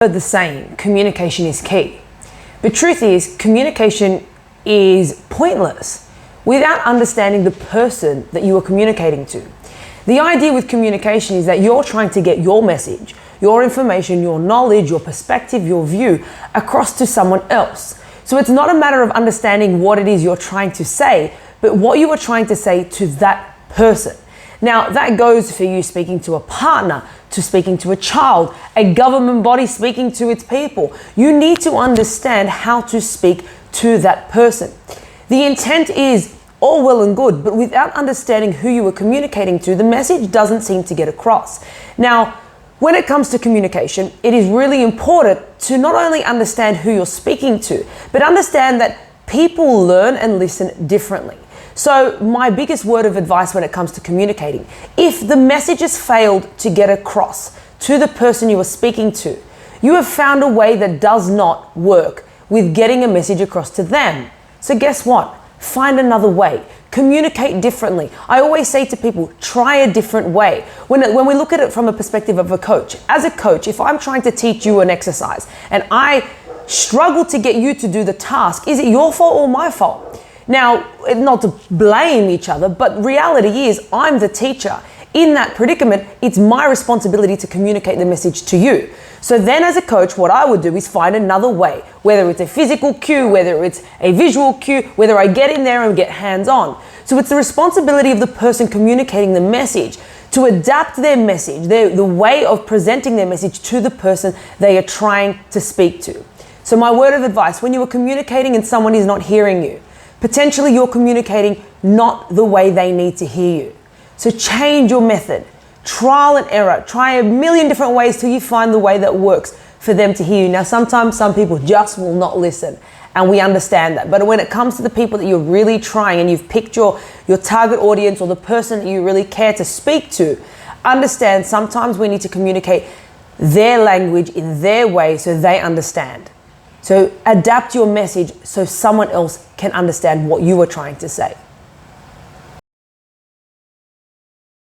Heard the saying, communication is key. The truth is, communication is pointless without understanding the person that you are communicating to. The idea with communication is that you're trying to get your message, your information, your knowledge, your perspective, your view across to someone else. So it's not a matter of understanding what it is you're trying to say, but what you are trying to say to that person. Now, that goes for you speaking to a partner, to speaking to a child, a government body speaking to its people. You need to understand how to speak to that person. The intent is all well and good, but without understanding who you are communicating to, the message doesn't seem to get across. Now, when it comes to communication, it is really important to not only understand who you're speaking to, but understand that people learn and listen differently. So my biggest word of advice when it comes to communicating, if the message has failed to get across to the person you are speaking to, you have found a way that does not work with getting a message across to them. So guess what? Find another way. Communicate differently. I always say to people, try a different way. When we look at it from a perspective of a coach, as a coach, if I'm trying to teach you an exercise and I struggle to get you to do the task, is it your fault or my fault? Now, not to blame each other, but reality is I'm the teacher. In that predicament, it's my responsibility to communicate the message to you. So then as a coach, what I would do is find another way, whether it's a physical cue, whether it's a visual cue, whether I get in there and get hands-on. So it's the responsibility of the person communicating the message to adapt their message, the way of presenting their message to the person they are trying to speak to. So my word of advice, when you are communicating and someone is not hearing you, potentially you're communicating not the way they need to hear you. So change your method, trial and error, try a million different ways till you find the way that works for them to hear you. Now, sometimes some people just will not listen, and we understand that. But when it comes to the people that you're really trying and you've picked your target audience or the person that you really care to speak to, understand sometimes we need to communicate their language in their way so they understand. So adapt your message so someone else can understand what you are trying to say.